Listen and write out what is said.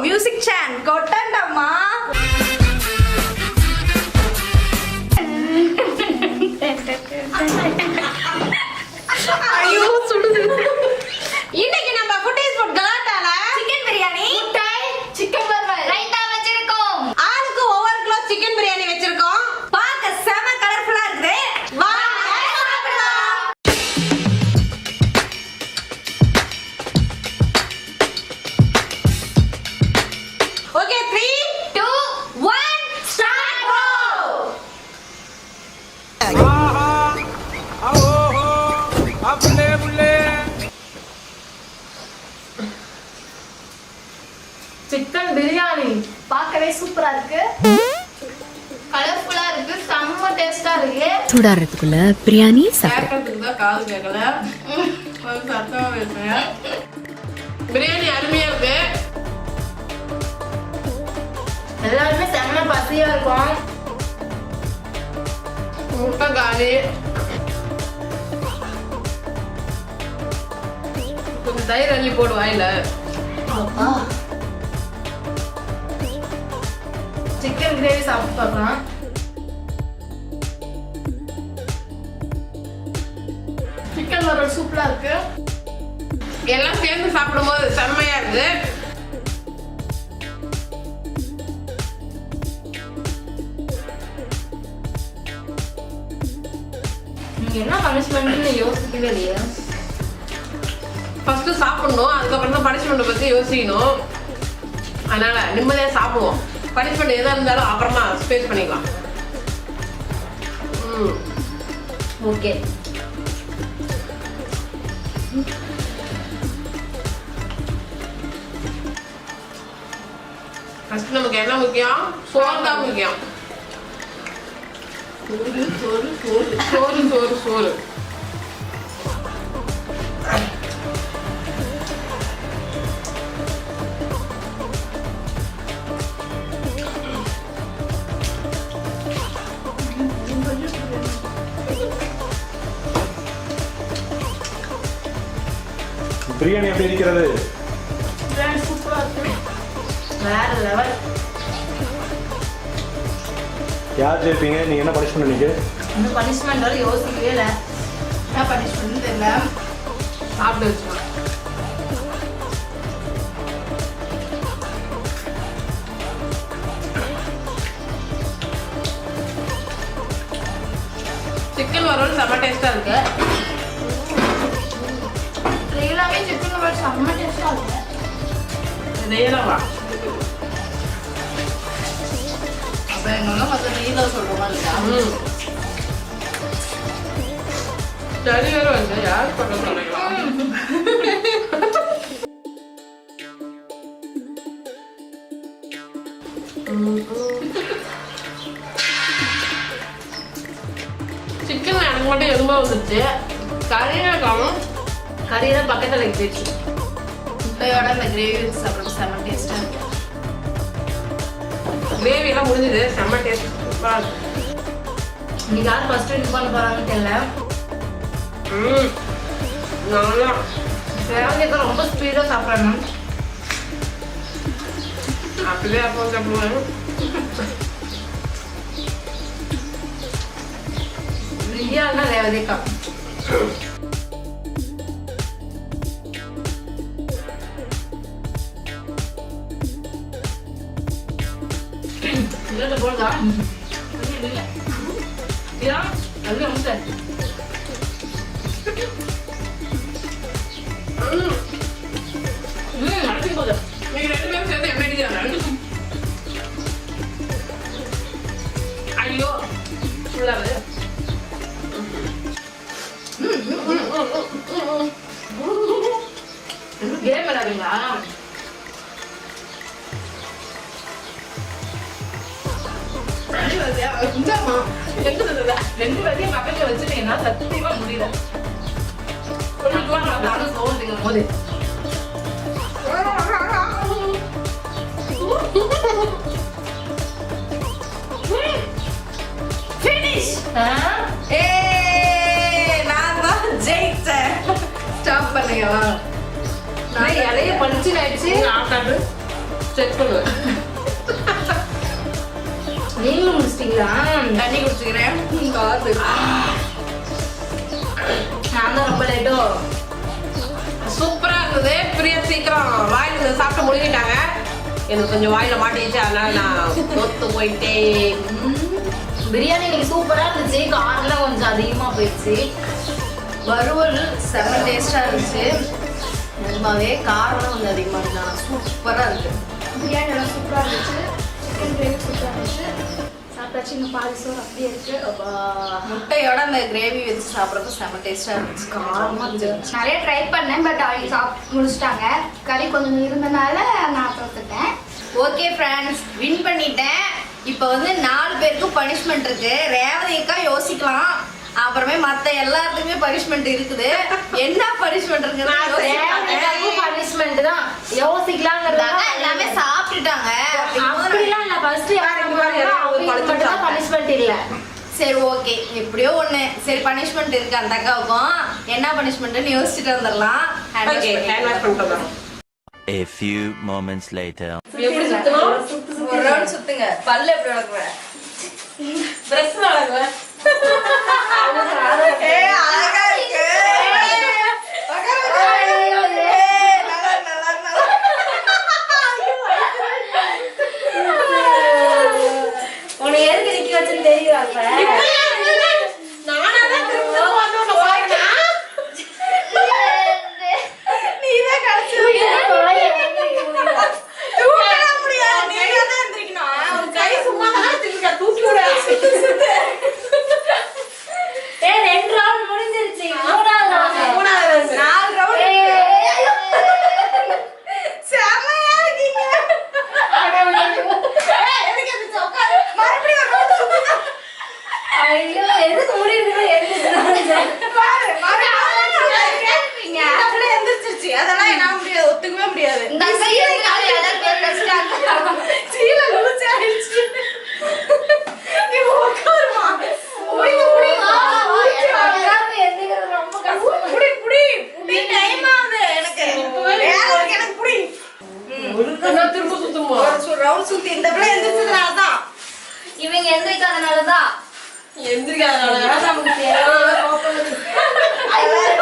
Music சேன் கொட்டண்டம்மா. ஐயோ சுடுது. இன்னைக்கு நம்ம ஃபுட்டேஸ் ஃபுட் கலாட்டால சிக்கன் பிரியாணி, முட்டை, சிக்கன் வறுவல், ரைத்தா வச்சிருக்கோம். ஆளுக்கு ஒவ்வொரு கிலோ சிக்கன் பிரியாணி வச்சிருக்கோம். பார்க்க செம கலர்ஃபுல்லா இருக்குது. வாங்க சாப்பிடலாம். Okay 3 2 1 start bro. Chicken biryani பார்க்கவே சூப்பரா இருக்கு, கலர்ஃபுல்லா இருக்கு, செம்ம டேஸ்டா இருக்கு. சூடாறதுக்குள்ள பிரியாணி கேட்கறதுக்கு தான் காது கேட்கல, கொஞ்சம் சத்தமா பேசுறேன். பிரியாணி அருமையா இருக்கு. எல்லாருமே செம்ம பசியா இருக்கும். முட்டை காலி, கொஞ்சம் தயிர் அள்ளி போடு வாயில. சிக்கன் கிரேவி சாப்பிட்டு பார்க்கலாம். சிக்கன் வறுவல் சூப்பரா இருக்கு. எல்லாம் சேர்ந்து சாப்பிடும்போது செம்மையா இருக்கு. நீங்க என்ன பனிஷ்மெண்ட்னு யோசிக்கவே இல்லையா? ஃபர்ஸ்ட் சாப்பிடணும், அதுக்கப்புறம் தான் பனிஷ்மெண்ட் பத்தி யோசிக்கணும். அதனால நிம்மதியா சாப்பிடுவோம். பனிஷ்மெண்ட் எதா இருந்தாலும் அப்புறமா ஸ்பேஸ் பண்ணிக்கலாம். ஓகே, ஃபர்ஸ்ட் நமக்கு என்ன முக்கியம்? சோறு தான் முக்கியம். சோறு சோறு சோறு சோறு சோறு சோறு. பிரியாணி எப்படி இருக்கிறது? பிரியாணி சூப்பரா இருக்கு, வேற லெவல். யார் ஜெயிப்பீங்க? நீங்க என்ன பனிஷ்மெண்ட் நீங்க? இந்த பனிஷ்மெண்ட் வரை யோசிக்கவே இல்லை. என்ன பனிஷ்மெண்ட் தெரியல. சாப்பிட்டு வச்சுக்கலாம். சிக்கன் வறுவல் செம்ம டேஸ்டா இருக்கு. எல்லாமே சிக்கன் வறுவல் செம்ம டேஸ்டா இருக்கு. நெய்யலாம் வா. அப்ப எங்கெல்லாம் மற்ற நெய்யில சொல்ற மாதிரி இருக்கா? சரி வேற வந்து யார் பக்கம் சொல்லிக்கலாம். சிக்கன் எனக்கு மட்டும் எலும்பா வந்துச்சு. கறியில காணும், கறியில பக்கத்துல வச்சு முட்டையோட இந்த கிரேவி சாப்பிட செம்ம டேஸ்டா இருக்கு. கிரேவி எல்லாம் முடிஞ்சது. செம்ம டேஸ்ட் சூப்பரா இருக்கு. இன்னைக்கு யார் ஃபர்ஸ்ட் இது பண்ண போறாங்கன்னு தெரியல. நல்லா கிரேவி ரொம்ப ஸ்பீடா சாப்பிடறாங்க. அப்படியே அப்போ சாப்பிடுவேன். பிரியாணினா ரேவதிக்கா. இல்ல போடுதா? இல்ல இல்ல அது வந்து நடத்தி போகுது. நீங்க ரெண்டு பேரும் சேர்ந்து எப்படி இருக்காங்க? ஐயோ ஃபுல்லாவே கேம் விளையாடுங்களா? ரெண்டு பேரையும் பக்கத்துல வச்சுட்டீங்கன்னா சத்தியமா முடியல. நானும் சோறுங்க போது Finish. நான் தான் ஜெயிச்சேன். ஸ்டாப் பண்ணுங்க. நான் இலைய பறிச்சு ஆயிடுச்சு. ஆட்டாது செக் பண்ணுவேன். நீங்களும் முடிச்சிட்டீங்களா? தண்ணி குடிச்சுக்கிறேன். காத்து. நான் தான் ரொம்ப லேட்டோ. சூப்பரா இருந்தது. பிரியா சீக்கிரம் வாயில சாப்பிட்டு முடிக்கிட்டாங்க. எனக்கு கொஞ்சம் வாயில மாட்டிடுச்சு, அதனால நான் தோத்து போயிட்டேன். பிரியாணி இன்னைக்கு சூப்பரா இருந்துச்சு. காரம்லாம் கொஞ்சம் அதிகமா போயிடுச்சு. வறுவல் செம்ம டேஸ்டா இருந்துச்சு. நிஜமாவே காரம்லாம் கொஞ்சம் அதிகமா இருக்கு. ஆனா சூப்பரா இருக்கு. பிரியாணி எல்லாம் சூப்பரா இருந்துச்சு. சிக்கன் கிரேவி சூப்பரா இருந்துச்சு. சாப்பிட்டாச்சு. இன்னும் பாதி சோறு அப்படியே இருக்கு. அப்பா, முட்டையோட அந்த கிரேவி வச்சு சாப்பிட்றது செம்ம டேஸ்டா இருந்துச்சு. காரமா இருந்துச்சு. நிறைய ட்ரை பண்ணேன், பட் அவங்க சாப்பிட்டு முடிச்சிட்டாங்க. கறி கொஞ்சம் இருந்தனால நான் தோத்துட்டேன். ஓகே ஃப்ரெண்ட்ஸ், வின் பண்ணிட்டேன். இப்போ வந்து 4 பேருக்கு பனிஷ்மெண்ட் இருக்கு. ரேவதி அக்கா யோசிக்கலாம், அப்புறமே மத்த எல்லாத்துக்குமே பனிஷ்மெண்ட் இருக்குது. என்ன பனிஷ்மெண்ட் இருக்குன்னு பனிஷ்மெண்ட் தான் யோசிக்கலாங்கிறது. எல்லாமே சாப்பிட்டுட்டாங்க. அப்படிலாம் இல்ல. ஃபர்ஸ்ட் மட்டும் பனிஷ்மெண்ட் இல்ல. சரி ஓகே, எப்படியோ ஒண்ணு. சரி பனிஷ்மெண்ட் இருக்கு அந்த அக்காவுக்கும். என்ன பனிஷ்மெண்ட்னு யோசிச்சுட்டு வந்துடலாம். ஓகே, ஹேண்ட் வாஷ் பண்ணிட்டு வரலாம். A few moments later. எப்படி சுத்தணும்? ஒரு ரவுண்ட் சுத்துங்க. பல்லு எப்படி வளர்க்குற? பிரஸ் வளர்க்குவேன். அழகா இருக்கு. உன்னை எதுக்கு நிக்க வச்சுன்னு தெரியுதா? நானா தான் திரும்ப வந்து உன்னை பார்க்கணும். நீதான் கடைசி கை சும்மா தான் திரும்ப தூக்கி விட. 2 ரவுண்ட் முடிஞ்சிருச்சு. மூணாவது round. மூணாவது round. 4 ரவுண்ட் செமையா இருக்கீங்க. எதுக்கு எதுக்கு உட்காரு. மறுபடியும் ஒரு ரவுண்ட் சுத்துங்க. ஐயோ, எதுக்கு முடியுது? பாரு, மறுபடியும் கேட்பீங்க. அப்படியே எந்திரிச்சிருச்சு. அதெல்லாம் என்னால முடியாது, ஒத்துக்கவே முடியாது. இந்த சைடு எல்லாரும் பேர் வச்சிட்டாங்க. சீல லூஸ் ஆயிடுச்சு. நீ உட்காருமா. முடிங்க முடிங்க. ரொம்ப கஷ்டம். புடி புடி புடி. டைம் ஆகுது எனக்கு. வேலை இருக்கு எனக்கு. புடி. என்ன திரும்ப சுத்துமா? ஒரு ரவுண்ட் சுத்தி இந்த பிள்ளை எந்திரிச்சதுனால தான். இவங்க எந்திரிக்காதனாலதான் எந்திரிக்காதனால நமக்கு தேவை. எல்லாரும்